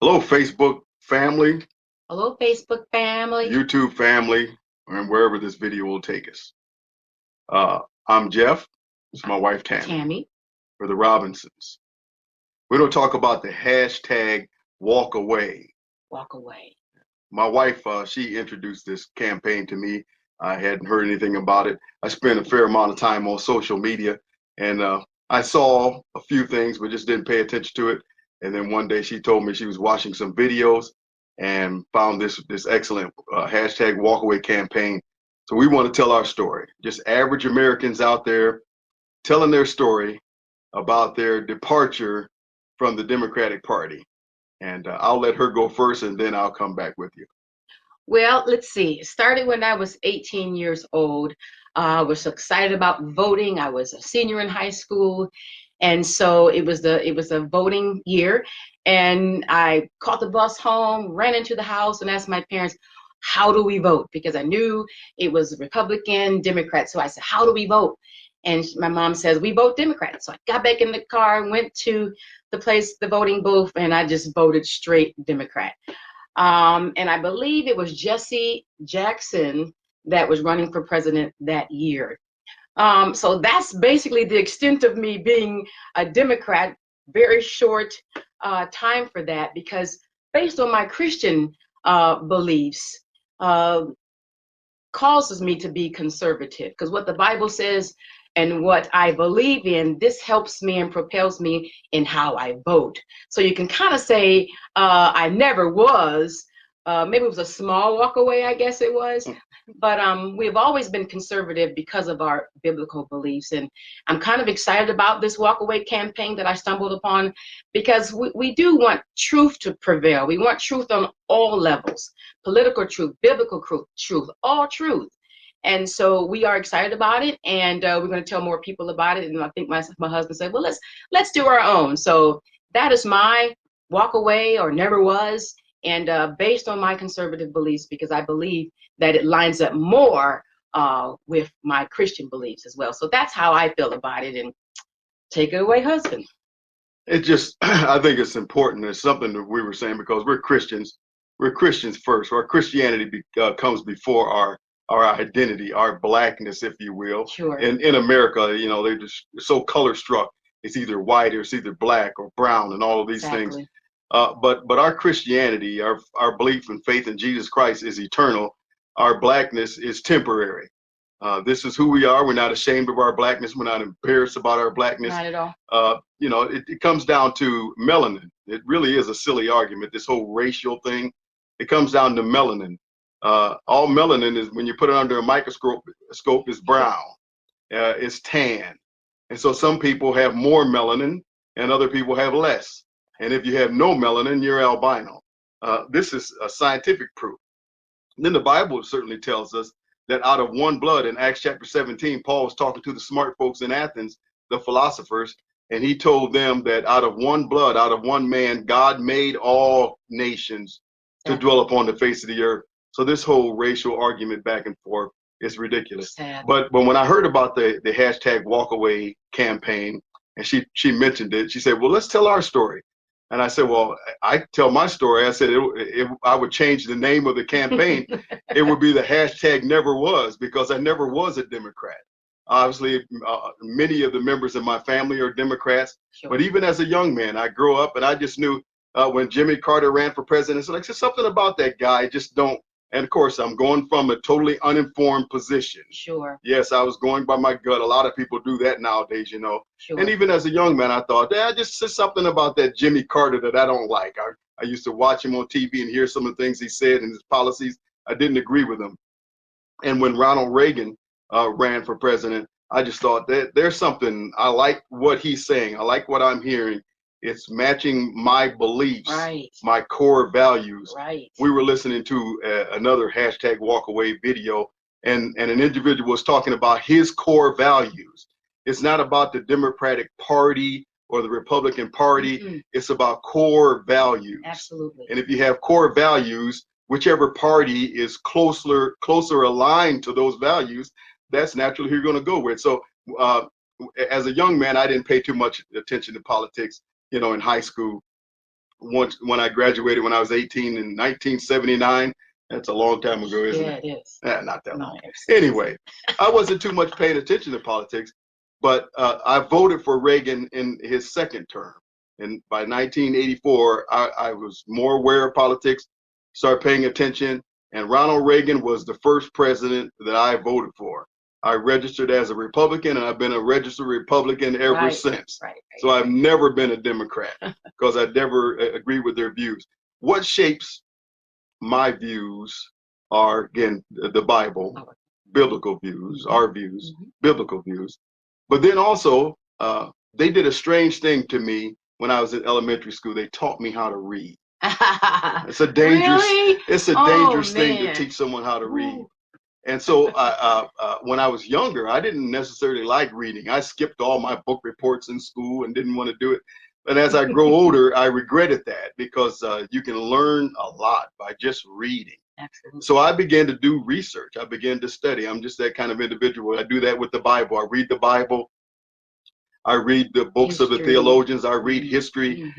Hello, Facebook family, Hello, Facebook family. YouTube family, and wherever this video will take us. Uh, I'm Jeff. It's my wife, Tammy. Tammy. We're the Robinsons. We're going to talk about the hashtag WalkAway. Walk away. My wife, she introduced this campaign to me. I hadn't heard anything about it. I spent a fair amount of time on social media, and I saw a few things, but just didn't pay attention to it. And then one day she told me she was watching some videos and found this excellent hashtag walkaway campaign. So we want to tell our story. Just average Americans out there telling their story about their departure from the Democratic Party. And I'll let her go first, and then I'll come back with you. Well, let's see. It started when I was 18 years old. I was excited about voting. I was a senior in high school, and so it was a voting year. And I caught the bus home, ran into the house, and asked my parents, "How do we vote?" Because I knew it was Republican, Democrat. So I said, "How do we vote?" And my mom says, "We vote Democrat." So I got back in the car, went to the voting booth, and I just voted straight Democrat. And I believe it was Jesse Jackson that was running for president that year. So that's basically the extent of me being a Democrat. Very short time for that, because based on my Christian beliefs, uh, causes me to be conservative, because what the Bible says and what I believe in, this helps me and propels me in how I vote. So you can kind of say I never was. Maybe it was a small walk away, I guess it was. But we've always been conservative because of our biblical beliefs. And I'm kind of excited about this walk away campaign that I stumbled upon, because we do want truth to prevail. We want truth on all levels: political truth, biblical truth, all truth. And so we are excited about it, and we're going to tell more people about it. And I think my husband said, "Well, let's do our own." So that is my walk away, or never was, and based on my conservative beliefs, because I believe that it lines up more with my Christian beliefs as well. So that's how I feel about it. And take it away, husband. It just, I think it's important. It's something that we were saying because we're Christians. We're Christians first. Our Christianity comes before our identity, our blackness, if you will. Sure. In America, they're just so color struck. It's either white or it's either black or brown and all of these things. Exactly. But our Christianity, our belief and faith in Jesus Christ is eternal. Our blackness is temporary. This is who we are. We're not ashamed of our blackness. We're not embarrassed about our blackness. Not at all. It comes down to melanin. It really is a silly argument, this whole racial thing. It comes down to melanin. All melanin is, when you put it under a microscope, is brown, it's tan. And so some people have more melanin and other people have less. And if you have no melanin, you're albino. This is a scientific proof. And then the Bible certainly tells us that out of one blood, in Acts chapter 17, Paul was talking to the smart folks in Athens, the philosophers, and he told them that out of one blood, out of one man, God made all nations to dwell upon the face of the earth. So this whole racial argument back and forth is ridiculous. Sad. But when I heard about the hashtag walkaway campaign, and she mentioned it, she said, well, let's tell our story. And I said, well, I tell my story. I said, I would change the name of the campaign. It would be the hashtag never was, because I never was a Democrat. Obviously, many of the members of my family are Democrats. Sure. But even as a young man, I grew up and I just knew when Jimmy Carter ran for president, it's like, there's something about that guy. Just don't. And of course, I'm going from a totally uninformed position. Sure. Yes, I was going by my gut. A lot of people do that nowadays, Sure. And even as a young man, I thought, just something about that Jimmy Carter that I don't like. I used to watch him on TV and hear some of the things he said and his policies. I didn't agree with him. And when Ronald Reagan ran for president, I just thought that there's something, I like what he's saying. I like what I'm hearing. It's matching my beliefs, Right. my core values. Right. We were listening to another hashtag walkaway video, and an individual was talking about his core values. It's not about the Democratic Party or the Republican Party. Mm-hmm. It's about core values. Absolutely. And if you have core values, whichever party is closer aligned to those values, that's naturally who you're going to go with. So as a young man, I didn't pay too much attention to politics, in high school. once when I graduated when I was 18 in 1979. That's a long time ago, isn't Yeah, it? it is. Not that No, long. it's Anyway, I wasn't too much paying attention to politics, but I voted for Reagan in his second term. And by 1984, I was more aware of politics, started paying attention, and Ronald Reagan was the first president that I voted for. I registered as a Republican, and I've been a registered Republican ever right, since. right, So I've never been a Democrat because I never agreed with their views. What shapes my views are, again, the Bible, right. biblical views, our views, Mhm. biblical views. But then also, they did a strange thing to me when I was in elementary school. They taught me how to read. It's a dangerous, Really? it's a Oh dangerous thing to man. teach someone how to read. Ooh. And so when I was younger, I didn't necessarily like reading. I skipped all my book reports in school and didn't want to do it. But as I grow older, I regretted that because you can learn a lot by just reading. Absolutely. So I began to do research. I began to study. I'm just that kind of individual. I do that with the Bible. I read the Bible. I read the books of the History. theologians. I read history,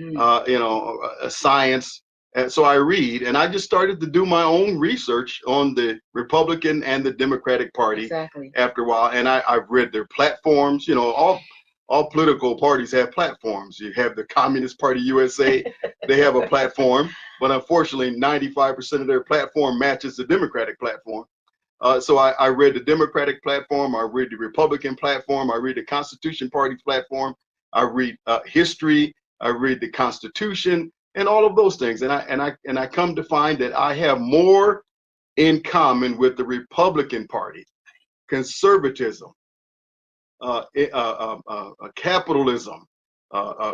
science. And so I read, and I just started to do my own research on the Republican and the Democratic Party. Exactly. After a while, and I've read their platforms. You know, all political parties have platforms. You have the Communist Party USA; they have a platform, but unfortunately, 95% of their platform matches the Democratic platform. So I read the Democratic platform, I read the Republican platform, I read the Constitution Party platform, I read history, I read the Constitution, and all of those things. And I come to find that I have more in common with the Republican Party: conservatism, capitalism,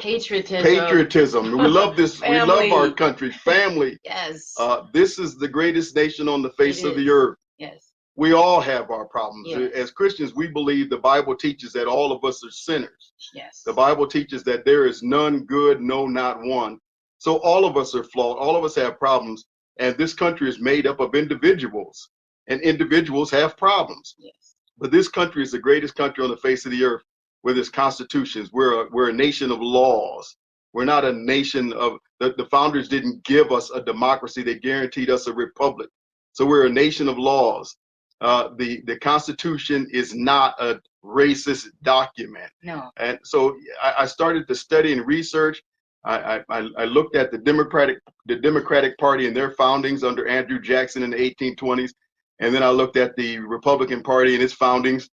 Patriotism. patriotism. We love this. We love our Family. country, family. Yes. This is the greatest nation on the face It of the is. earth. Yes. We all have our problems. Yes. As Christians, we believe the Bible teaches that all of us are sinners. Yes. The Bible teaches that there is none good, no, not one. So all of us are flawed. All of us have problems. And this country is made up of individuals, and individuals have problems. Yes. But this country is the greatest country on the face of the earth with its constitutions. We're a nation of laws. We're not a nation of, the founders didn't give us a democracy. They guaranteed us a republic. So we're a nation of laws. The Constitution is not a racist document. No. And so I started to study and research. I looked at the Democratic Party and their foundings under Andrew Jackson in the 1820s. And then I looked at the Republican Party and its foundings,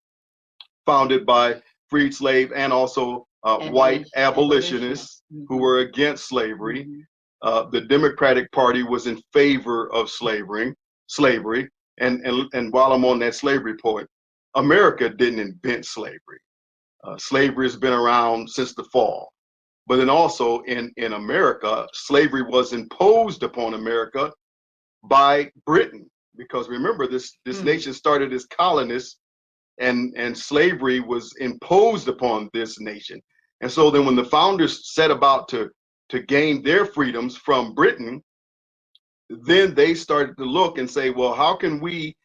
founded by freed slave and also white abolitionists who were against slavery. The Democratic Party was in favor of slavery. And while I'm on that slavery point, America didn't invent slavery. Slavery has been around since the fall. But then also in America, slavery was imposed upon America by Britain. Because remember, this nation started as colonists, and slavery was imposed upon this nation. And so then when the founders set about to gain their freedoms from Britain, then they started to look and say, well, how can we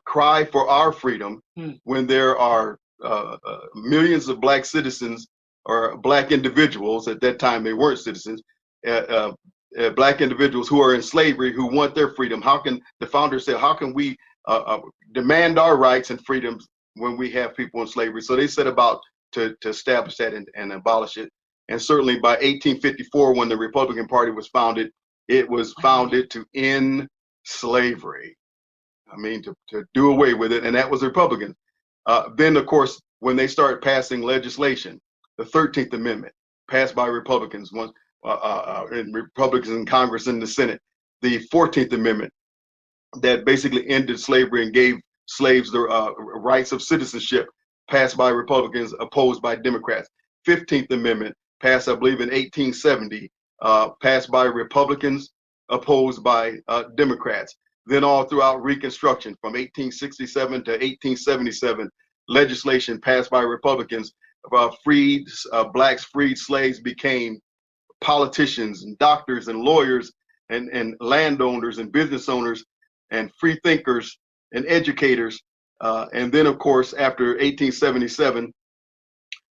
cry for our freedom when there are millions of black citizens or black individuals, at that time they weren't citizens, black individuals who are in slavery who want their freedom? How can the founders say, how can we demand our rights and freedoms when we have people in slavery? So they set about to establish that and abolish it. And certainly by 1854, when the Republican Party was founded, it was founded to end slavery. I mean, to do away with it, and that was Republican. Then, of course, when they start passing legislation, the 13th Amendment, passed by Republicans, and Republicans in Congress and the Senate, the 14th Amendment, that basically ended slavery and gave slaves the rights of citizenship, passed by Republicans, opposed by Democrats. 15th Amendment, passed, I believe, in 1870, passed by Republicans, opposed by Democrats. Then all throughout Reconstruction, from 1867 to 1877, legislation passed by Republicans, blacks, freed slaves became politicians and doctors and lawyers and landowners and business owners and free thinkers and educators. And then, of course, after 1877,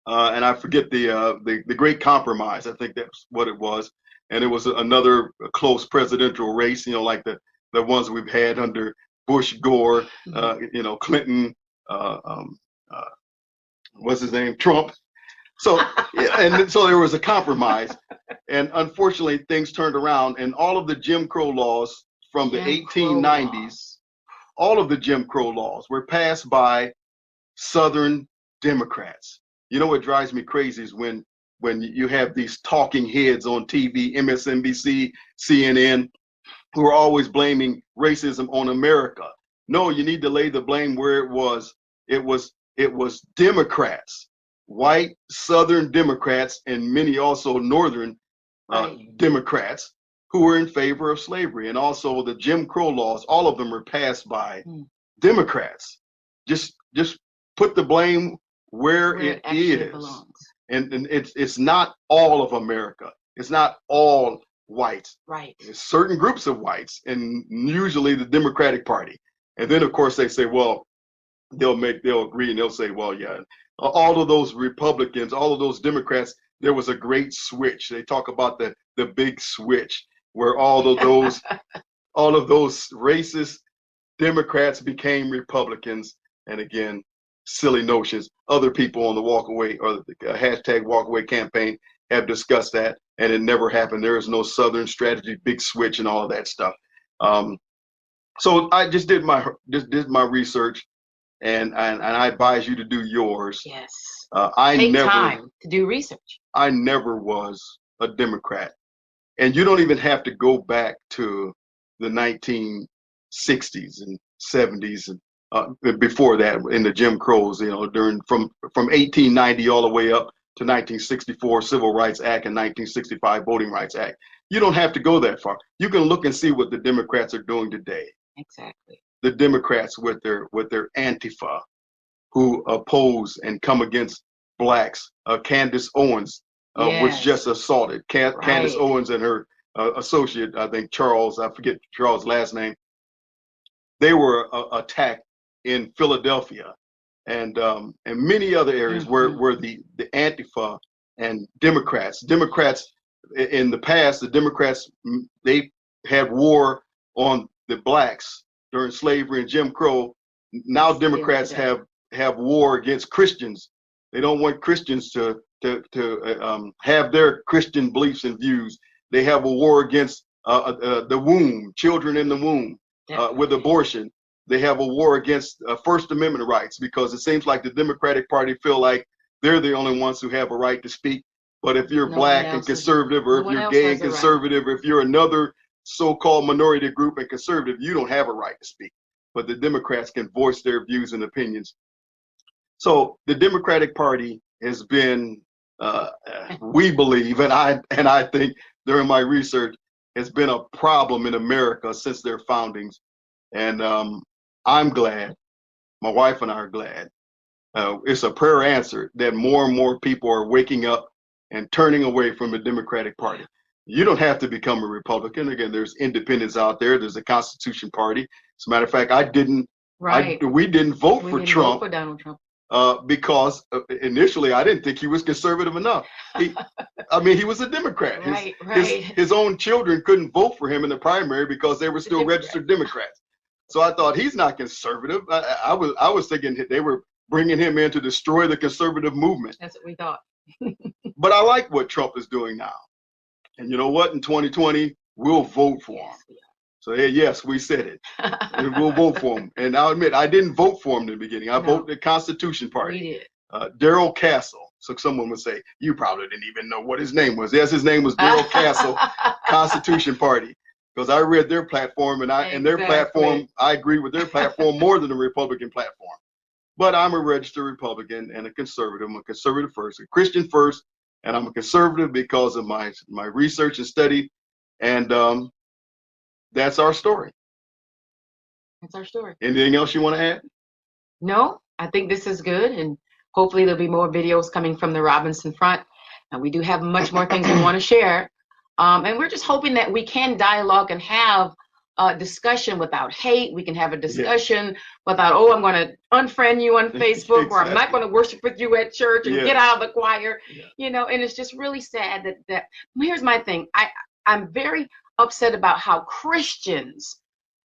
and I forget the Great Compromise. I think that's what it was, and it was another close presidential race. Like the ones we've had under Bush, Gore, Clinton, uh, um, uh, what's his name, Trump. So yeah, and so there was a compromise, and unfortunately things turned around, and all of the Jim Crow laws from the 1890s, all of the Jim Crow laws were passed by Southern Democrats. You know what drives me crazy is when you have these talking heads on TV, MSNBC, CNN, who are always blaming racism on America. No, you need to lay the blame where it was. It was Democrats, white Southern Democrats, and many also Northern Democrats who were in favor of slavery, and also the Jim Crow laws. All of them were passed by Democrats. Just put the blame where it is. Belongs. And it's not all of America. It's not all whites. Right. It's certain groups of whites, and usually the Democratic Party. And then of course they say, well, they'll agree, and they'll say, well, yeah, all of those Republicans, all of those Democrats, there was a great switch. They talk about the big switch where all of those all of those racist Democrats became Republicans. And again, silly notions. Other people on the WalkAway or the hashtag WalkAway campaign have discussed that, and it never happened. There is no Southern strategy, big switch, and all of that stuff. So I just did my research, and I advise you to do yours. Yes. Take time to do research. I never was a Democrat, and you don't even have to go back to the 1960s and 70s and before that, in the Jim Crows, during from 1890 all the way up to 1964 Civil Rights Act and 1965 Voting Rights Act. You don't have to go that far. You can look and see what the Democrats are doing today. Exactly. The Democrats with their Antifa, who oppose and come against blacks. Candace Owens was just assaulted. Candace Owens and her associate, I think Charles, I forget Charles' last name, they were attacked in Philadelphia and many other areas where the Antifa and Democrats in the past, the Democrats, they had war on the blacks during slavery and Jim Crow. Now Democrats have war against Christians. They don't want Christians to have their Christian beliefs and views. They have a war against the womb, children in the womb, with abortion. They have a war against First Amendment rights, because it seems like the Democratic Party feel like they're the only ones who have a right to speak. But if you're black and conservative, or if you're gay and conservative, if you're another so-called minority group and conservative, you don't have a right to speak. But the Democrats can voice their views and opinions. So the Democratic Party has been, we believe, and I think during my research, has been a problem in America since their foundings. And I'm glad, my wife and I are glad, it's a prayer answered, that more and more people are waking up and turning away from the Democratic Party. You don't have to become a Republican. Again, there's independents out there. There's a Constitution Party. As a matter of fact, we didn't vote for Trump. Vote for Donald Trump. Because initially I didn't think he was conservative enough. He was a Democrat. His own children couldn't vote for him in the primary because they were still registered Democrats. So I thought, he's not conservative. I was thinking they were bringing him in to destroy the conservative movement. That's what we thought. But I like what Trump is doing now. And you know what? In 2020, we'll vote for him. So yes, we said it. And we'll vote for him. And I'll admit, I didn't vote for him in the beginning. I voted the Constitution Party. We did. Darrell Castle. So someone would say, you probably didn't even know what his name was. Yes, his name was Darrell Castle, Constitution Party. Because I read their platform, and their platform, I agree with their platform more than the Republican platform. But I'm a registered Republican and a conservative. I'm a conservative first, a Christian first, and I'm a conservative because of my research and study. And that's our story. That's our story. Anything else you want to add? No, I think this is good, and hopefully there'll be more videos coming from the Robinson front. And we do have much more things we want to share. And we're just hoping that we can dialogue and have discussion without hate. We can have a Yes. discussion without, oh, I'm going to unfriend you on Facebook, or I'm not Exactly. going to worship with you at church and get Yes. out of the choir. Yeah. You know, and it's just really sad that here's my thing. I'm very upset about how Christians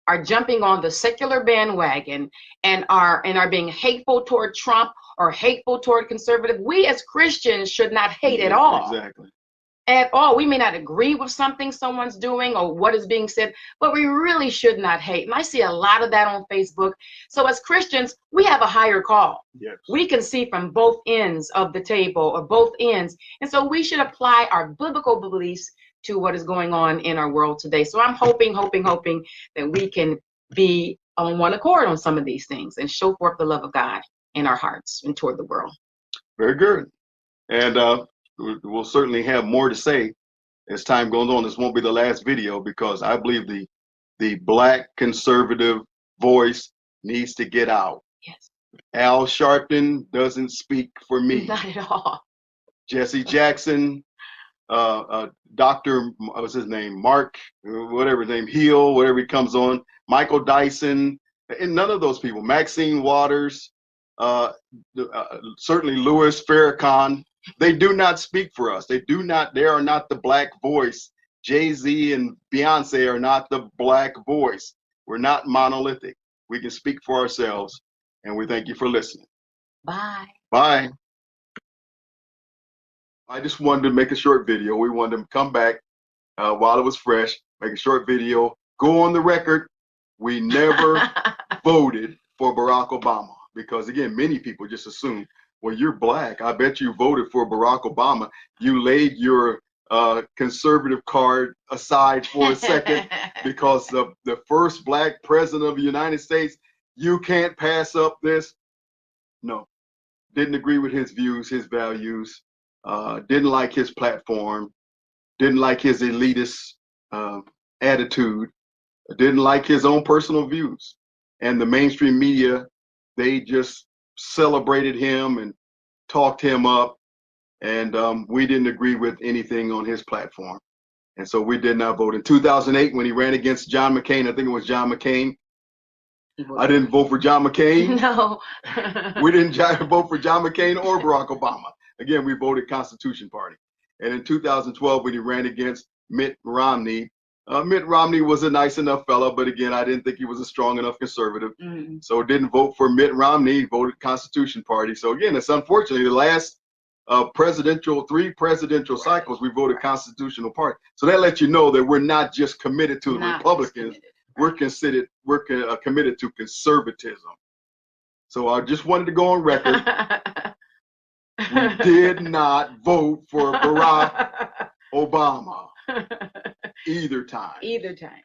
are jumping on the secular bandwagon and are being hateful toward Trump or hateful toward conservative. We as Christians should not hate at all. Exactly. At all. We may not agree with something someone's doing or what is being said, but we really should not hate. And I see a lot of that on Facebook. So as Christians, we have a higher call. Yes. We can see from both ends of the table, or both ends. And so we should apply our biblical beliefs to what is going on in our world today. So I'm hoping that we can be on one accord on some of these things and show forth the love of God in our hearts and toward the world. Very good. And we'll certainly have more to say as time goes on. This won't be the last video, because I believe the Black conservative voice needs to get out. Yes. Al Sharpton doesn't speak for me. Not at all. Jesse Jackson, Dr. What's his name? Mark, whatever his name, Heal, whatever he comes on, Michael Dyson, and none of those people, Maxine Waters, certainly Louis Farrakhan, they do not speak for us. They are not the Black voice. Jay-Z and Beyonce are not the Black voice. We're not monolithic. We can speak for ourselves, and we thank you for listening. Bye. Bye. I just wanted to make a short video. We wanted to come back while it was fresh, make a short video, go on the record. We never voted for Barack Obama, because, again, many people just assume, well, you're Black, I bet you voted for Barack Obama. You laid your conservative card aside for a second because the first Black president of the United States, you can't pass up this. No, didn't agree with his views, his values. Didn't like his platform, didn't like his elitist attitude, didn't like his own personal views. And the mainstream media, they just celebrated him and talked him up. And we didn't agree with anything on his platform. And so we did not vote. In 2008, when he ran against John McCain, I think it was John McCain. I didn't vote for John McCain. No. We didn't vote for John McCain or Barack Obama. Again, we voted Constitution Party. And in 2012, when he ran against Mitt Romney was a nice enough fellow, but again, I didn't think he was a strong enough conservative. So didn't vote for Mitt Romney, voted Constitution Party. So again, it's unfortunately the last three presidential cycles, we voted Constitutional Party. So that lets you know that we're not just committed to the Republicans, we're committed to conservatism. So I just wanted to go on record. We did not vote for Barack Obama either time. Either time.